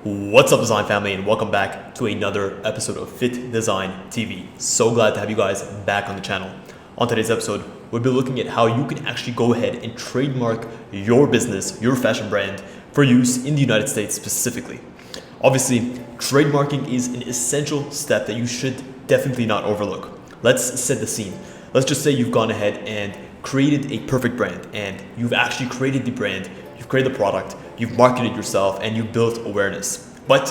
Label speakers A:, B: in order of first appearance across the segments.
A: What's up, design family, and welcome back to another episode of Fittdesign TV. So glad to have you guys back on the channel. On today's episode, we'll be looking at how you can actually go ahead and trademark your business, your fashion brand, for use in the United States specifically. Obviously, trademarking is an essential step that you should definitely not overlook. Let's set the scene. Let's just say you've gone ahead and created a perfect brand, and you've actually created the brand, you've created the product, you've marketed yourself, and you've built awareness. But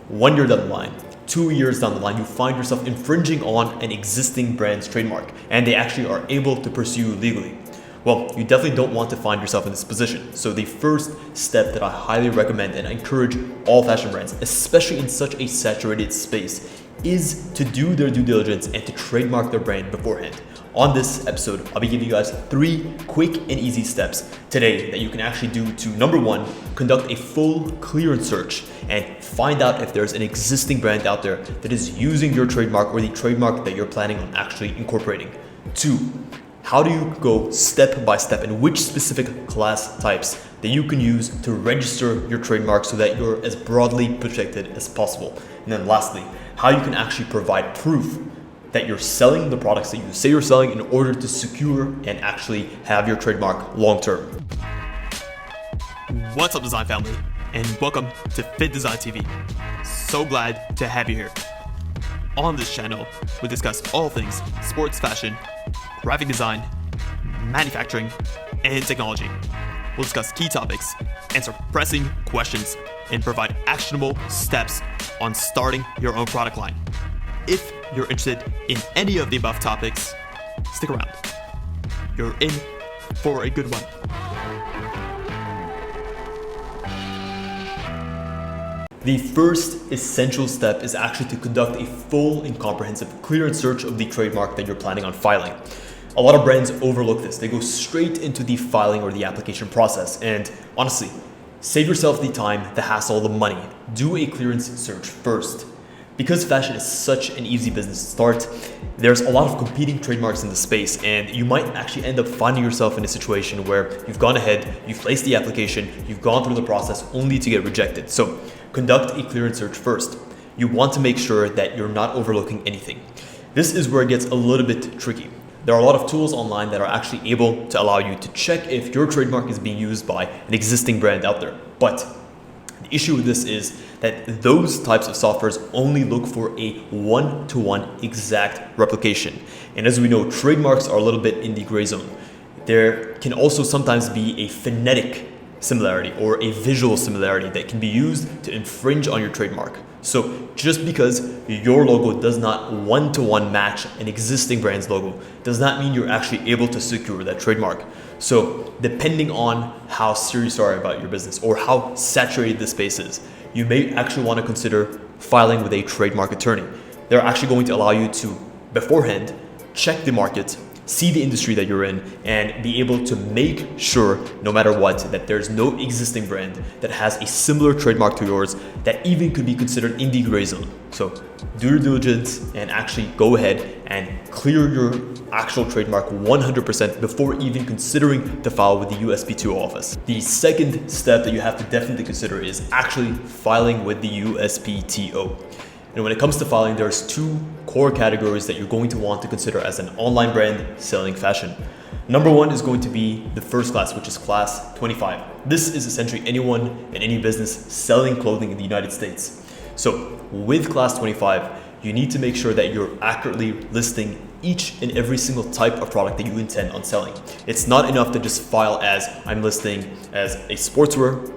A: 1 year down the line, 2 years down the line, you find yourself infringing on an existing brand's trademark, and they actually are able to pursue you legally. Well, you definitely don't want to find yourself in this position. So the first step that I highly recommend and I encourage all fashion brands, especially in such a saturated space, is to do their due diligence and to trademark their brand beforehand. On this episode, I'll be giving you guys 3 quick and easy steps today that you can actually do to, number 1, conduct a full clearance search and find out if there's an existing brand out there that is using your trademark or the trademark that you're planning on actually incorporating. 2, how do you go step by step and which specific class types that you can use to register your trademark so that you're as broadly protected as possible. And then lastly, how you can actually provide proof that you're selling the products that you say you're selling in order to secure and actually have your trademark long term. What's up, design family, and welcome to Fittdesign TV. So glad to have you here. On this channel, we discuss all things sports fashion, graphic design, manufacturing, and technology. We'll discuss key topics, answer pressing questions, and provide actionable steps on starting your own product line. If you're interested in any of the above topics, stick around. You're in for a good one. The first essential step is actually to conduct a full and comprehensive clearance search of the trademark that you're planning on filing. A lot of brands overlook this. They go straight into the filing or the application process. And honestly, save yourself the time, the hassle, the money. Do a clearance search first. Because fashion is such an easy business to start, there's a lot of competing trademarks in the space, and you might actually end up finding yourself in a situation where you've gone ahead, you've placed the application, you've gone through the process only to get rejected. So conduct a clearance search first. You want to make sure that you're not overlooking anything. This is where it gets a little bit tricky. There are a lot of tools online that are actually able to allow you to check if your trademark is being used by an existing brand out there. But the issue with this is that those types of softwares only look for a one-to-one exact replication. And as we know, trademarks are a little bit in the gray zone. There can also sometimes be a phonetic similarity or a visual similarity that can be used to infringe on your trademark. So just because your logo does not one-to-one match an existing brand's logo does not mean you're actually able to secure that trademark. So depending on how serious you are about your business or how saturated the space is, you may actually want to consider filing with a trademark attorney. They're actually going to allow you to beforehand check the market, see the industry that you're in, and be able to make sure, no matter what, that there's no existing brand that has a similar trademark to yours that even could be considered in the gray zone. So do your diligence and actually go ahead and clear your actual trademark 100% before even considering to file with the USPTO office. The second step that you have to definitely consider is actually filing with the USPTO. And when it comes to filing, there's 2 core categories that you're going to want to consider as an online brand selling fashion. Number 1 is going to be the first class, which is class 25. This is essentially anyone in any business selling clothing in the United States. So with class 25, you need to make sure that you're accurately listing each and every single type of product that you intend on selling. It's not enough to just file as I'm listing as a sportswear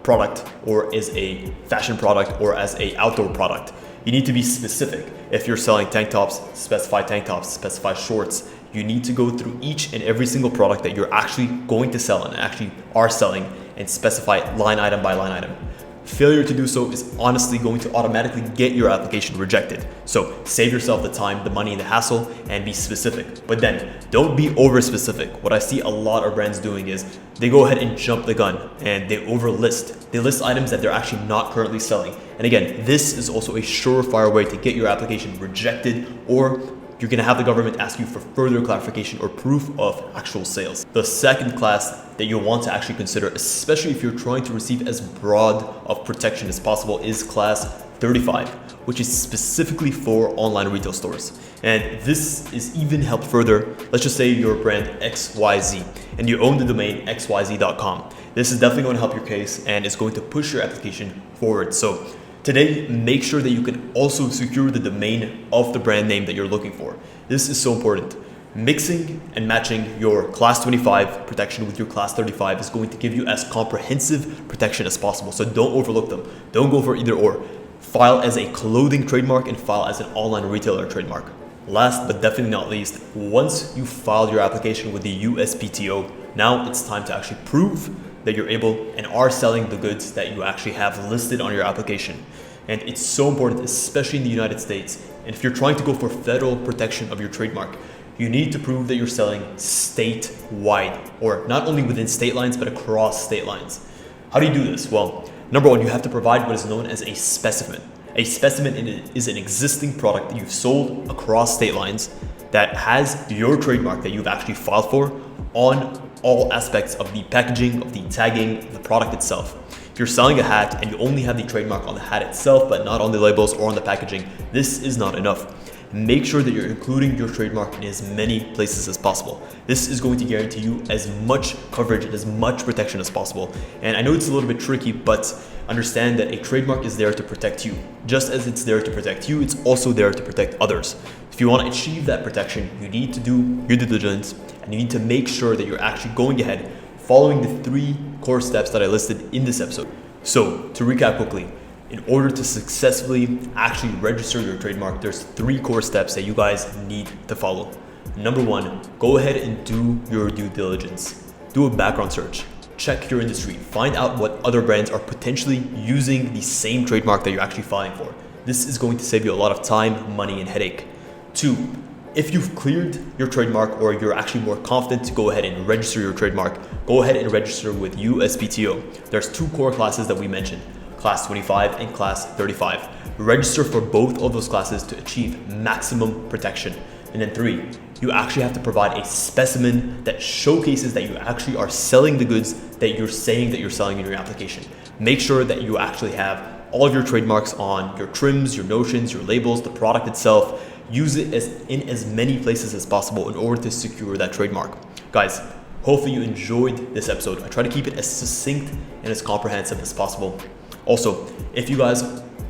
A: product or as a fashion product or as a outdoor product. You need to be specific. If you're selling tank tops, specify tank tops, specify shorts. You need to go through each and every single product that you're actually going to sell and actually are selling and specify line item by line item. Failure to do so is honestly going to automatically get your application rejected. So save yourself the time, the money, and the hassle, and be specific. But then don't be over specific. What I see a lot of brands doing is they go ahead and jump the gun and they overlist. They list items that they're actually not currently selling. And again, this is also a surefire way to get your application rejected or you're going to have the government ask you for further clarification or proof of actual sales. The second class that you'll want to actually consider, especially if you're trying to receive as broad of protection as possible, is class 35, which is specifically for online retail stores. And this is even helped further. Let's just say you're a brand XYZ and you own the domain xyz.com. This is definitely going to help your case and it's going to push your application forward. So today, make sure that you can also secure the domain of the brand name that you're looking for. This is so important. Mixing and matching your class 25 protection with your class 35 is going to give you as comprehensive protection as possible. So don't overlook them. Don't go for either or. File as a clothing trademark and file as an online retailer trademark. Last but definitely not least, once you filed your application with the USPTO, now it's time to actually prove that you're able and are selling the goods that you actually have listed on your application. And it's so important, especially in the United States. And if you're trying to go for federal protection of your trademark, you need to prove that you're selling statewide, or not only within state lines, but across state lines. How do you do this? Well, number one, you have to provide what is known as a specimen. A specimen is an existing product that you've sold across state lines that has your trademark that you've actually filed for on all aspects of the packaging, of the tagging, the product itself. If you're selling a hat and you only have the trademark on the hat itself, but not on the labels or on the packaging, this is not enough. Make sure that you're including your trademark in as many places as possible. This is going to guarantee you as much coverage and as much protection as possible. And I know it's a little bit tricky, but understand that a trademark is there to protect you. Just as it's there to protect you, it's also there to protect others. If you want to achieve that protection, you need to do your due diligence and you need to make sure that you're actually going ahead following the 3 core steps that I listed in this episode. So to recap quickly, in order to successfully actually register your trademark, there's 3 core steps that you guys need to follow. Number 1, go ahead and do your due diligence. Do a background search. Check your industry. Find out what other brands are potentially using the same trademark that you're actually filing for. This is going to save you a lot of time, money, and headache. 2, if you've cleared your trademark or you're actually more confident to go ahead and register your trademark, go ahead and register with USPTO. There's 2 core classes that we mentioned, class 25 and class 35. Register for both of those classes to achieve maximum protection. And then 3, you actually have to provide a specimen that showcases that you actually are selling the goods that you're saying that you're selling in your application. Make sure that you actually have all of your trademarks on your trims, your notions, your labels, the product itself. Use it in as many places as possible in order to secure that trademark. Guys, hopefully you enjoyed this episode. I try to keep it as succinct and as comprehensive as possible. Also, if you guys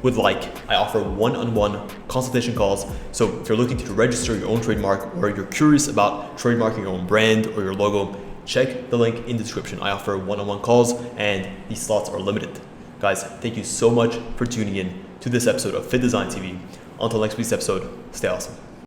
A: would like, I offer one-on-one consultation calls. So if you're looking to register your own trademark or you're curious about trademarking your own brand or your logo, check the link in the description. I offer one-on-one calls and these slots are limited. Guys, thank you so much for tuning in to this episode of Fittdesign TV. Until next week's episode, stay awesome.